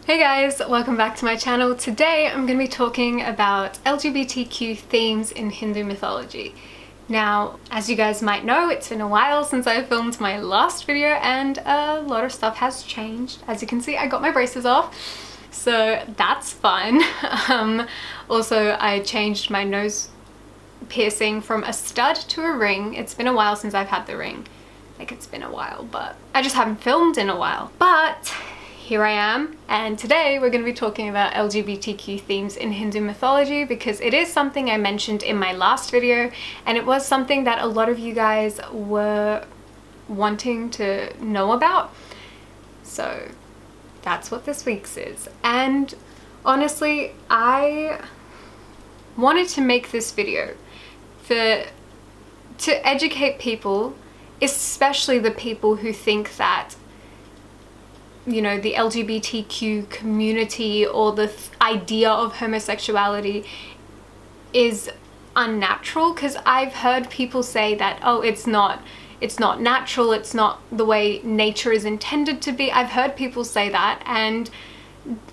Hey guys, welcome back to my channel. Today I'm going to be talking about LGBTQ themes in Hindu mythology. Now, as you guys might know, it's been a while since I filmed my last video and a lot of stuff has changed. As you can see, I got my braces off, so that's fun. Also, I changed my nose piercing from a stud to a ring. It's been a while since I've had the ring. Like, it's been a while, but I just haven't filmed in a while. But here I am, and today we're going to be talking about LGBTQ themes in Hindu mythology because it is something I mentioned in my last video, and it was something that a lot of you guys were wanting to know about. So that's what this week's is. And honestly, I wanted to make this video to educate people, especially the people who think that, you know, the LGBTQ community or the idea of homosexuality is unnatural, because I've heard people say that, oh, it's not natural, it's not the way nature is intended to be. I've heard people say that, and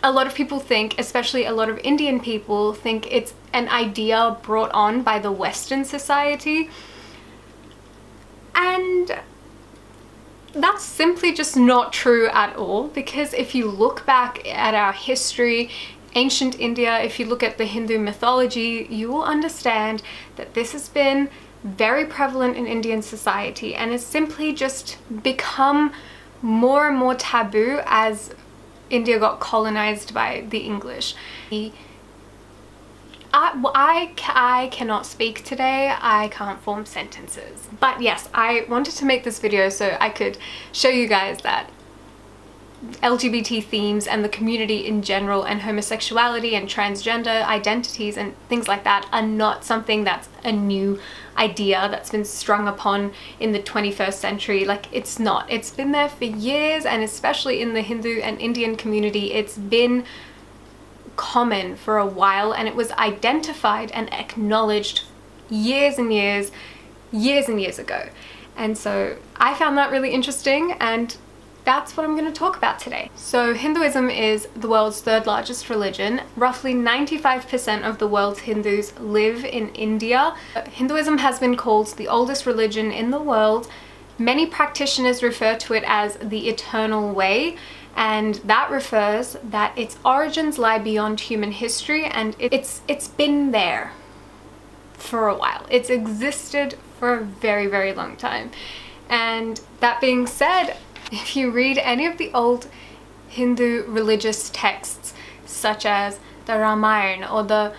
a lot of people think, especially a lot of Indian people, think it's an idea brought on by the Western society. And that's simply just not true at all, because if you look back at our history, ancient India, if you look at the Hindu mythology, you will understand that this has been very prevalent in Indian society and has simply just become more and more taboo as India got colonized by the English. I cannot speak today, I can't form sentences. But yes, I wanted to make this video so I could show you guys that LGBT themes and the community in general and homosexuality and transgender identities and things like that are not something that's a new idea that's been strung upon in the 21st century. Like, it's not. It's been there for years, and especially in the Hindu and Indian community, it's been common for a while, and it was identified and acknowledged years and years ago. And so I found that really interesting, and that's what I'm going to talk about today. So Hinduism is the world's third largest religion. Roughly 95% of the world's Hindus live in India. Hinduism has been called the oldest religion in the world. Many practitioners refer to it as the eternal way, and that refers that its origins lie beyond human history, and it's been there for a while. It's existed for a very, very long time. And that being said, if you read any of the old Hindu religious texts, such as the Ramayana or the...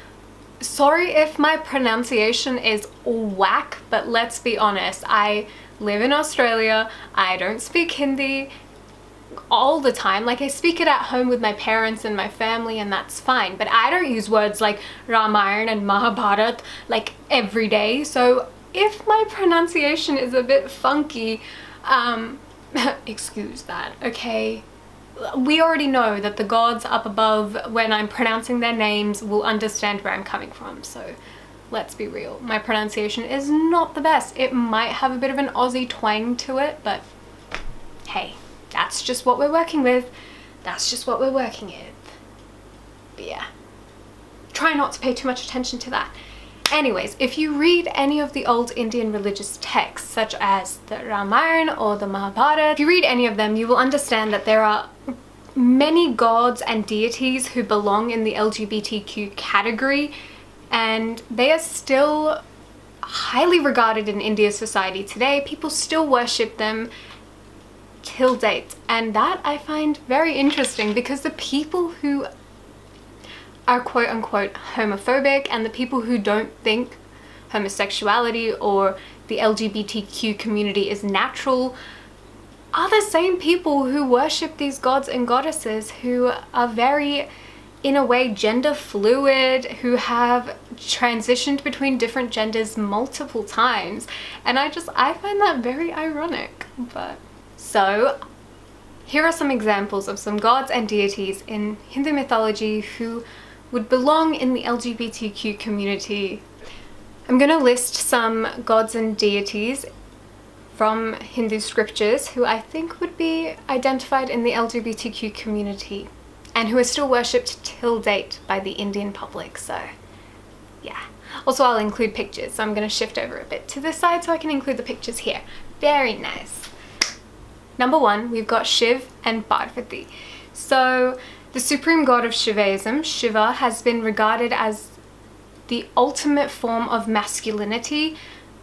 Sorry if my pronunciation is whack, but let's be honest, I live in Australia, I don't speak Hindi all the time. Like, I speak it at home with my parents and my family, and that's fine, but I don't use words like Ramayana and Mahabharata like every day. So if my pronunciation is a bit funky, excuse that, okay? We already know that the gods up above, when I'm pronouncing their names, will understand where I'm coming from. So let's be real, my pronunciation is not the best. It might have a bit of an Aussie twang to it, but hey, that's just what we're working with. That's just what we're working with. But yeah, try not to pay too much attention to that. Anyways, if you read any of the old Indian religious texts, such as the Ramayana or the Mahabharata, if you read any of them, you will understand that there are many gods and deities who belong in the LGBTQ category, and they are still highly regarded in India's society today. People still worship them till date, and that I find very interesting, because the people who are quote-unquote homophobic and the people who don't think homosexuality or the LGBTQ community is natural are the same people who worship these gods and goddesses, who are very, in a way, gender fluid, who have transitioned between different genders multiple times. And I find that very ironic. But so here are some examples of some gods and deities in Hindu mythology who would belong in the LGBTQ community. I'm going to list some gods and deities from Hindu scriptures who I think would be identified in the LGBTQ community. and who are still worshipped till date by the Indian public. So yeah. Also, I'll include pictures, so I'm going to shift over a bit to this side so I can include the pictures here. Very nice. Number 1, we've got Shiv and Parvati. So the supreme god of Shivaism, Shiva, has been regarded as the ultimate form of masculinity,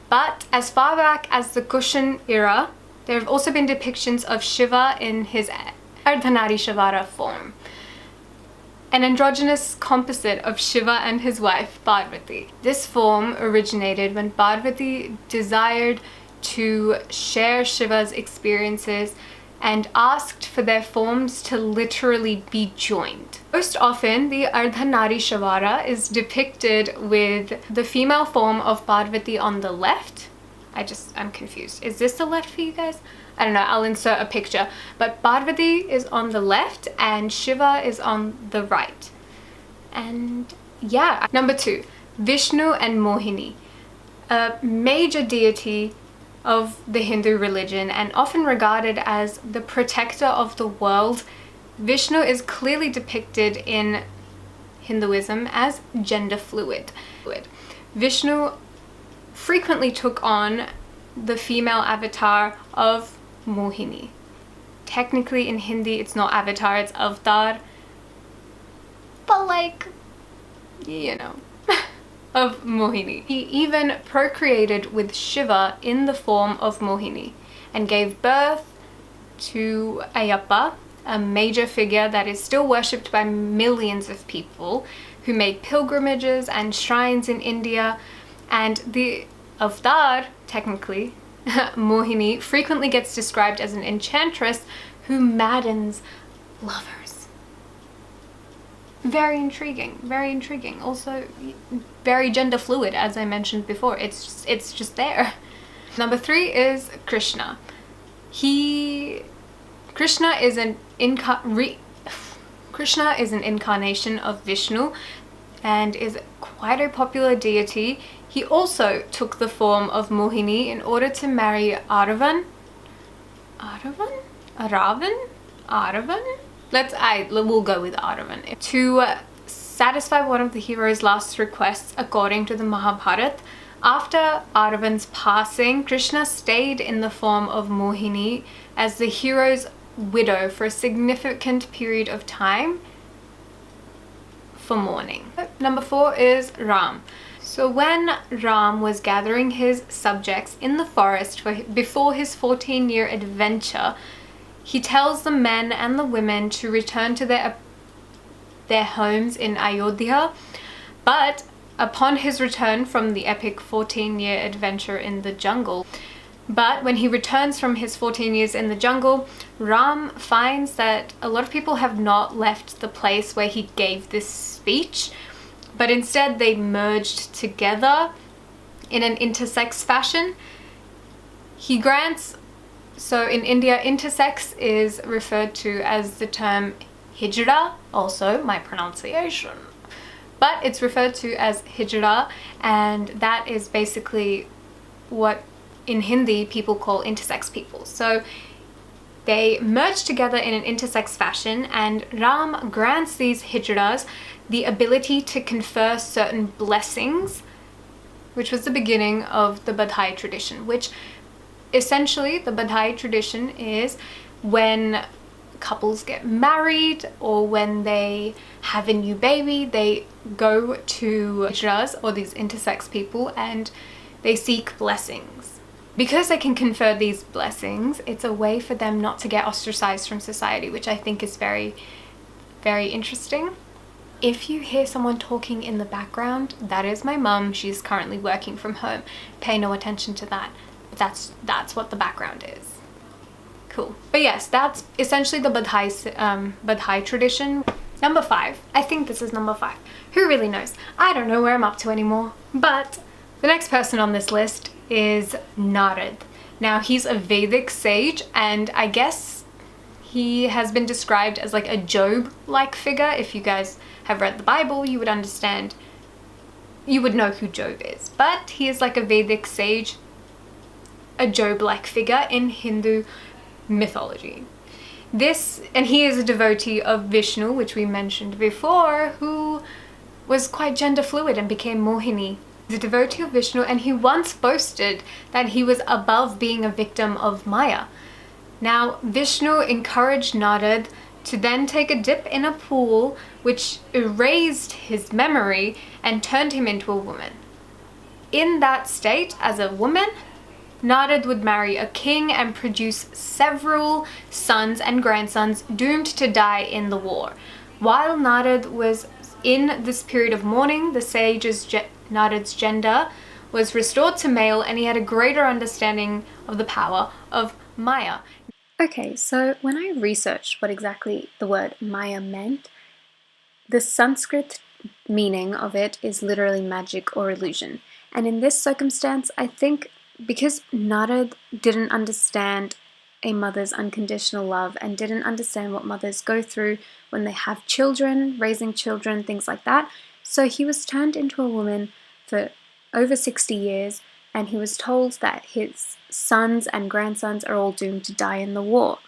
but as far back as the Kushan era, there have also been depictions of Shiva in his Ardhanarishvara form, an androgynous composite of Shiva and his wife Parvati. This form originated when Parvati desired to share Shiva's experiences and asked for their forms to literally be joined. Most often, the Ardhanarishvara is depicted with the female form of Parvati on the left. I'm confused. Is this the left for you guys? I don't know, I'll insert a picture. But Parvati is on the left and Shiva is on the right. And yeah. Number 2, Vishnu and Mohini, a major deity of the Hindu religion and often regarded as the protector of the world. Vishnu is clearly depicted in Hinduism as gender fluid. Vishnu frequently took on the female avatar of Mohini. Technically in Hindi it's not avatar, it's avatar, but like, you know, of Mohini. He even procreated with Shiva in the form of Mohini and gave birth to Ayyappa, a major figure that is still worshipped by millions of people who make pilgrimages and shrines in India. And the avatar, technically, Mohini, frequently gets described as an enchantress who maddens lovers. Very intriguing, very intriguing. Also very gender fluid, as I mentioned before. It's just there. Number 3 is Krishna. Krishna is an incarnation of Vishnu and is quite a popular deity. He also took the form of Mohini in order to marry Aravan. We'll go with Aravan. To satisfy one of the hero's last requests according to the Mahabharata, after Aravan's passing, Krishna stayed in the form of Mohini as the hero's widow for a significant period of time for mourning. Number 4 is Ram. So when Ram was gathering his subjects in the forest before his 14-year adventure, he tells the men and the women to return to their homes in Ayodhya, but upon his return from the epic 14-year adventure in the jungle, when he returns from his 14 years in the jungle, Ram finds that a lot of people have not left the place where he gave this speech, but instead they merged together in an intersex fashion. He grants, so in India, intersex is referred to as the term hijra, also my pronunciation, but it's referred to as hijra, and that is basically what in Hindi people call intersex people. So they merge together in an intersex fashion, and Ram grants these hijras the ability to confer certain blessings, which was the beginning of the Badhai tradition, which essentially the Badhai tradition is when couples get married or when they have a new baby, they go to hijras or these intersex people and they seek blessings. Because they can confer these blessings, it's a way for them not to get ostracized from society, which I think is very, very interesting. If you hear someone talking in the background, that is my mum. She's currently working from home. Pay no attention to that. That's what the background is. Cool. But yes, that's essentially the Badhai tradition. Number 5. I think this is number 5. Who really knows? I don't know where I'm up to anymore. But the next person on this list is Narad. Now, he's a Vedic sage, and I guess he has been described as like a Job-like figure. If you guys have read the Bible, you would understand, you would know who Job is. But he is like a Vedic sage, a Job-like figure in Hindu mythology. And he is a devotee of Vishnu, which we mentioned before, who was quite gender fluid and became Mohini. The devotee of Vishnu, and he once boasted that he was above being a victim of Maya. Now, Vishnu encouraged Narad to then take a dip in a pool, which erased his memory and turned him into a woman. In that state, as a woman, Narad would marry a king and produce several sons and grandsons doomed to die in the war. While Narad was in this period of mourning, the sage's Narad's gender was restored to male, and he had a greater understanding of the power of Maya. Okay, so when I researched what exactly the word Maya meant, the Sanskrit meaning of it is literally magic or illusion. And in this circumstance, I think because Narad didn't understand a mother's unconditional love and didn't understand what mothers go through when they have children, raising children, things like that, so he was turned into a woman for over 60 years, and he was told that his sons and grandsons are all doomed to die in the war.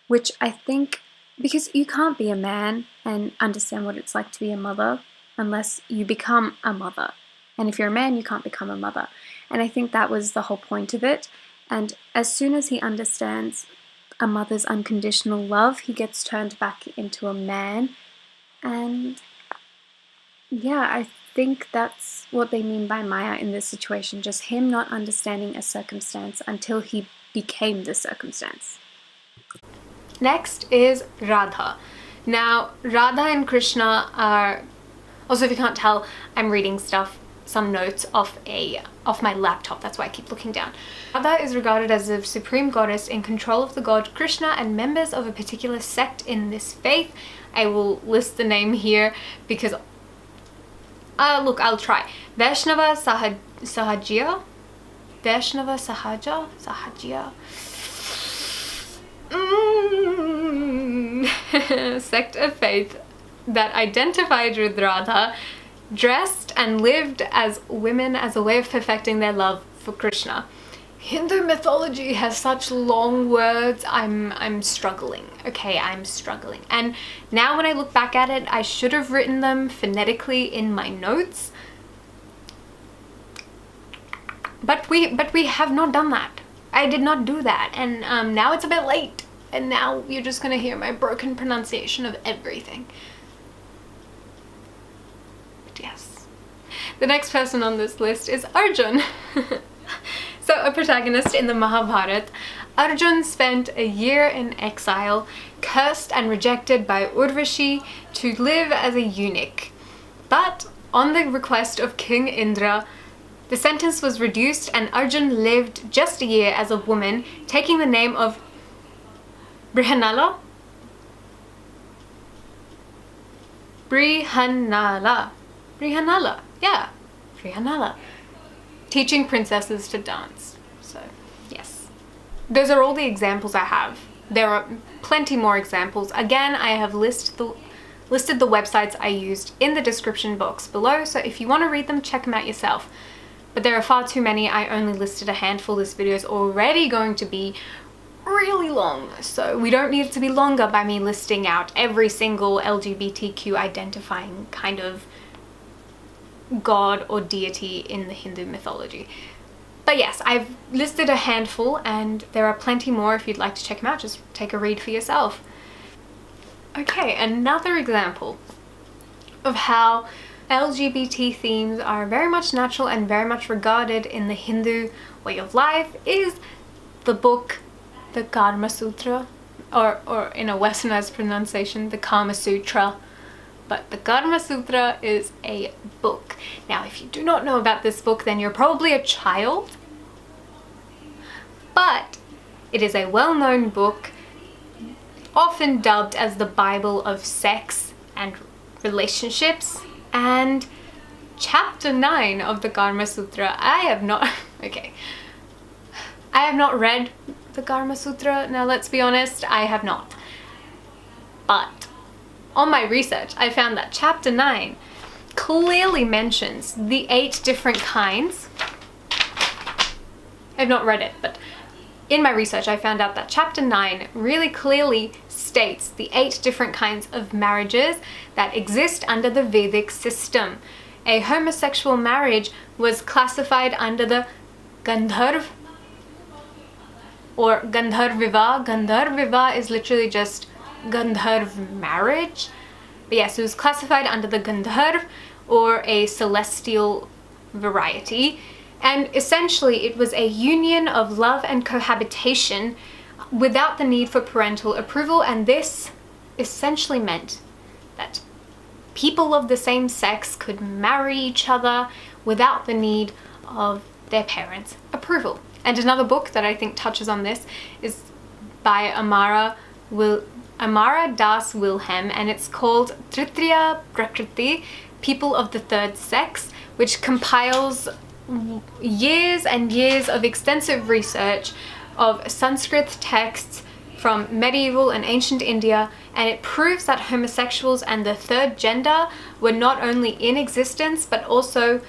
Which I think, because you can't be a man and understand what it's like to be a mother unless you become a mother. And if you're a man, you can't become a mother. And I think that was the whole point of it. And as soon as he understands a mother's unconditional love, he gets turned back into a man. And yeah, I think that's what they mean by Maya in this situation, just him not understanding a circumstance until he became the circumstance. Next is Radha. Now, Radha and Krishna are, also if you can't tell, I'm reading some notes off my laptop, that's why I keep looking down. Radha is regarded as the supreme goddess in control of the god Krishna and members of a particular sect in this faith. I will list the name here because, look, I'll try. Vaishnava Sahajya? Vaishnava Sahajya? Sect of faith that identified with Radha, dressed and lived as women as a way of perfecting their love for Krishna. Hindu mythology has such long words, I'm struggling. Okay, I'm struggling. And now when I look back at it, I should have written them phonetically in my notes. But we have not done that. I did not do that, and now it's a bit late, and now you're just gonna hear my broken pronunciation of everything. But yes. The next person on this list is Arjun. So, a protagonist in the Mahabharata, Arjun spent a year in exile, cursed and rejected by Urvashi to live as a eunuch. But on the request of King Indra, the sentence was reduced and Arjun lived just a year as a woman, taking the name of Brihanala? Brihanala. Brihanala. Yeah. Brihanala. Teaching princesses to dance. So, yes. Those are all the examples I have. There are plenty more examples. Again, I have listed the websites I used in the description box below, so if you want to read them, check them out yourself. But there are far too many. I only listed a handful. This video is already going to be really long, so we don't need it to be longer by me listing out every single LGBTQ identifying kind of god or deity in the Hindu mythology. But yes, I've listed a handful and there are plenty more. If you'd like to check them out, just take a read for yourself. Okay, another example of how LGBT themes are very much natural and very much regarded in the Hindu way of life is the book, the Kama Sutra, or in a westernized pronunciation, the Kama Sutra. But the Kama Sutra is a book. Now, if you do not know about this book, then you're probably a child. But it is a well-known book, often dubbed as the Bible of sex and relationships. And chapter 9 of the Kama Sutra, I have not read the Kama Sutra. Now, let's be honest, I have not. But on my research, I found that chapter 9 clearly mentions the 8 different kinds. I've not read it, but in my research, I found out that chapter 9 really clearly states the 8 different kinds of marriages that exist under the Vedic system. A homosexual marriage was classified under the Gandharv or Gandharviva. Gandharviva is literally just Gandharv marriage. But yes, it was classified under the Gandharv or a celestial variety. And essentially it was a union of love and cohabitation without the need for parental approval, and this essentially meant that people of the same sex could marry each other without the need of their parents' approval. And another book that I think touches on this is by Amara Das Wilhelm, and it's called Tritiya Prakriti, People of the Third Sex, which compiles years and years of extensive research of Sanskrit texts from medieval and ancient India, and it proves that homosexuals and the third gender were not only in existence but also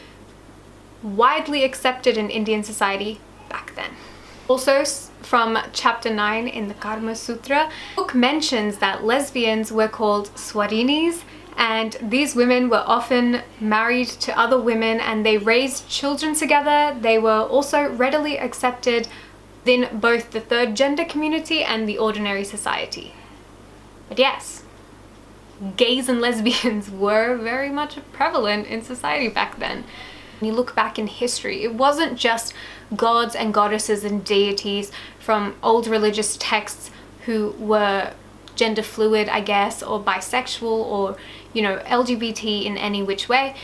widely accepted in Indian society back then. Also from chapter 9 in the Kama Sutra, the book mentions that lesbians were called swarinis, and these women were often married to other women and they raised children together. They were also readily accepted within both the third gender community and the ordinary society. But yes, gays and lesbians were very much prevalent in society back then. When you look back in history, it wasn't just gods and goddesses and deities from old religious texts who were gender fluid, I guess, or bisexual, or, you know, LGBT in any which way.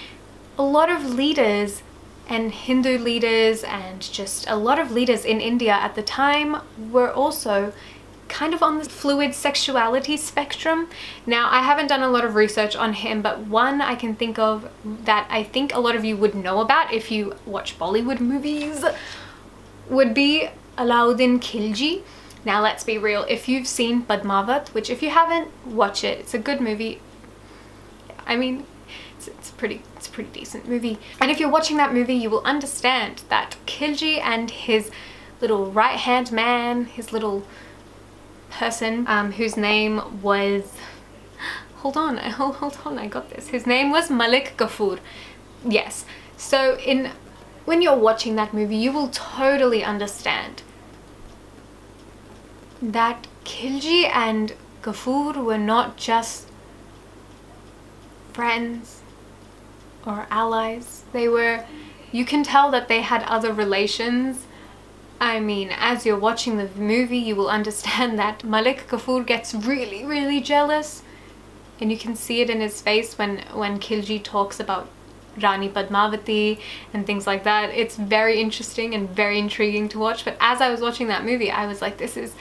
A lot of leaders and Hindu leaders and just a lot of leaders in India at the time were also kind of on the fluid sexuality spectrum. Now, I haven't done a lot of research on him, but one I can think of that I think a lot of you would know about if you watch Bollywood movies would be Alauddin Khilji. Now, let's be real, if you've seen Padmavat, which if you haven't, watch it. It's a good movie. I mean, it's a pretty decent movie. And if you're watching that movie, you will understand that Khilji and his little right-hand man, his little person, whose name was, hold on, I got this. His name was Malik Kafur. Yes. So when you're watching that movie, you will totally understand that Khilji and Kafur were not just friends or allies. They were, you can tell that they had other relations. I mean, as you're watching the movie, you will understand that Malik Kafur gets really, really jealous, and you can see it in his face when Khilji talks about Rani Padmavati and things like that. It's very interesting and very intriguing to watch. But as I was watching that movie, I was like, this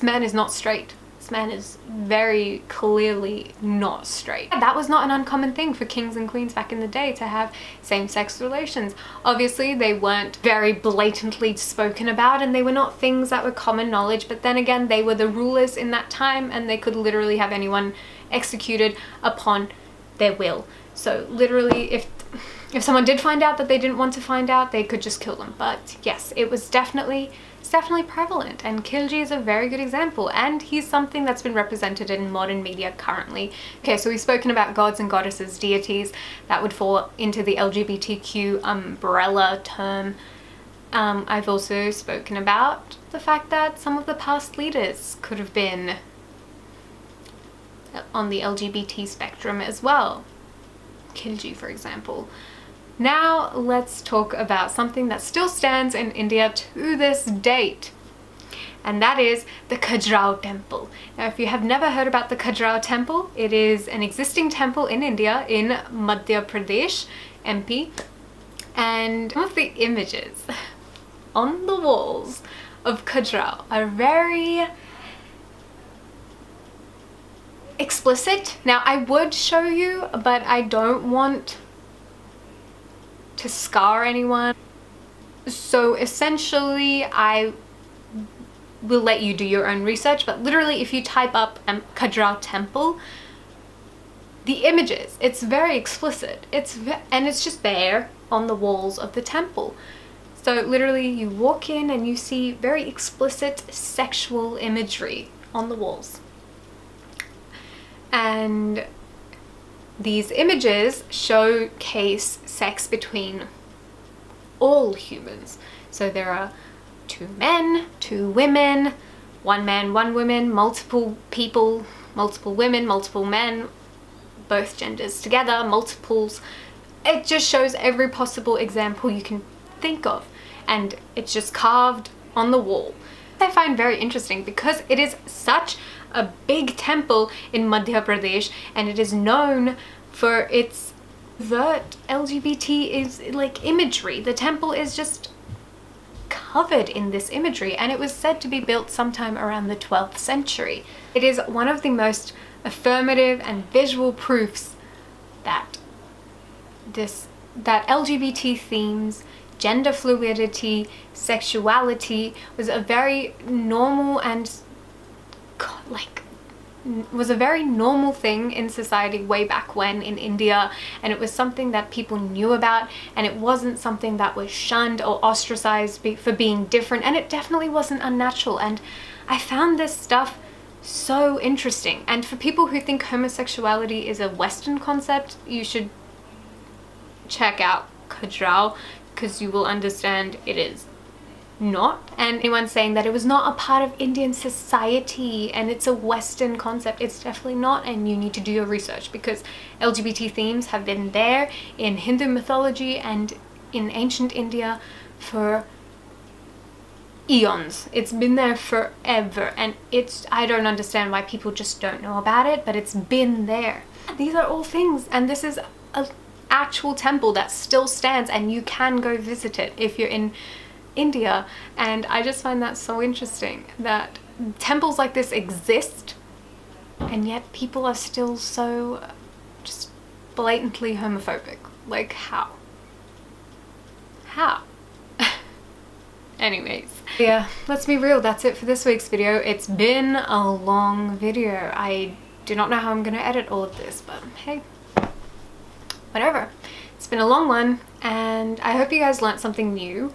man is not straight. This man is very clearly not straight. That was not an uncommon thing for kings and queens back in the day, to have same-sex relations. Obviously, they weren't very blatantly spoken about, and they were not things that were common knowledge, but then again, they were the rulers in that time, and they could literally have anyone executed upon their will. So literally, if someone did find out that they didn't want to find out, they could just kill them. But yes, it was definitely prevalent, and Khilji is a very good example, and he's something that's been represented in modern media currently. Okay, so we've spoken about gods and goddesses, deities, that would fall into the LGBTQ umbrella term. I've also spoken about the fact that some of the past leaders could have been on the LGBT spectrum as well. Khilji, for example. Now let's talk about something that still stands in India to this date, and that is the Khajuraho temple. Now, if you have never heard about the Khajuraho temple, it is an existing temple in India, in Madhya Pradesh, MP, and some of the images on the walls of Khajuraho are very explicit. Now, I would show you, but I don't want to scar anyone. So essentially, I will let you do your own research, but literally if you type up Khajuraho temple, the images, it's very explicit. And it's just there on the walls of the temple. So literally you walk in and you see very explicit sexual imagery on the walls. And these images showcase sex between all humans. So there are 2 men, 2 women, 1 man, 1 woman, multiple people, multiple women, multiple men, both genders together, multiples. It just shows every possible example you can think of, and it's just carved on the wall. I find very interesting because it is such a big temple in Madhya Pradesh, and it is known for its overt LGBT is like imagery. The temple is just covered in this imagery, and it was said to be built sometime around the 12th century. It is one of the most affirmative and visual proofs that LGBT themes, gender fluidity, sexuality was a very normal and was a very normal thing in society way back when in India, and it was something that people knew about, and it wasn't something that was shunned or ostracized for being different, and it definitely wasn't unnatural. And I found this stuff so interesting. And for people who think homosexuality is a Western concept, you should check out Khajuraho, because you will understand it is not. And anyone saying that it was not a part of Indian society and it's a Western concept, it's definitely not, and you need to do your research, because LGBT themes have been there in Hindu mythology and in ancient India for eons. It's been there forever, and I don't understand why people just don't know about it, but it's been there. These are all things, and this is an actual temple that still stands, and you can go visit it if you're in India. And I just find that so interesting that temples like this exist, and yet people are still so just blatantly homophobic. Like, how? Anyways, yeah, let's be real, that's it for this week's video. It's been a long video. I do not know how I'm gonna edit all of this, but hey, whatever. It's been a long one, and I hope you guys learned something new.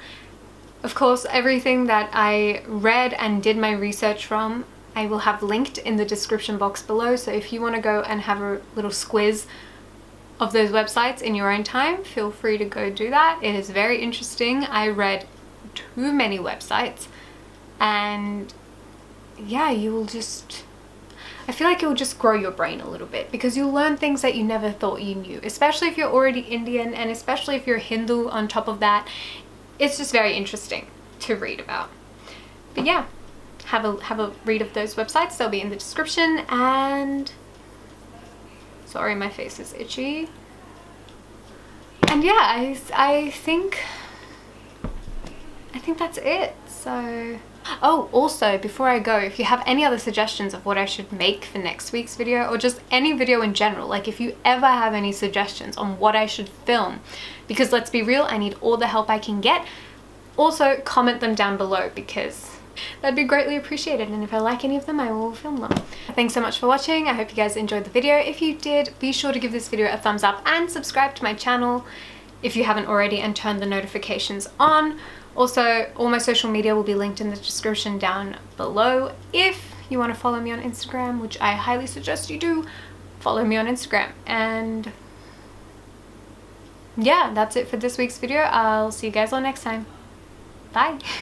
Of course, everything that I read and did my research from, I will have linked in the description box below, so if you want to go and have a little squiz of those websites in your own time, feel free to go do that. It is very interesting. I read too many websites, and yeah, you will just, I feel like it will just grow your brain a little bit, because you'll learn things that you never thought you knew, especially if you're already Indian, and especially if you're Hindu on top of that. It's just very interesting to read about. But yeah, have a read of those websites. They'll be in the description. And sorry, my face is itchy. And yeah, I think that's it. So, oh, also before I go, if you have any other suggestions of what I should make for next week's video, or just any video in general, like if you ever have any suggestions on what I should film, because let's be real, I need all the help I can get. Also comment them down below, because that'd be greatly appreciated, and if I like any of them, I will film them. Thanks so much for watching. I hope you guys enjoyed the video. If you did, be sure to give this video a thumbs up and subscribe to my channel if you haven't already, and turn the notifications on. Also, all my social media will be linked in the description down below. If you want to follow me on Instagram, which I highly suggest you do, follow me on Instagram. And yeah, that's it for this week's video. I'll see you guys all next time. Bye.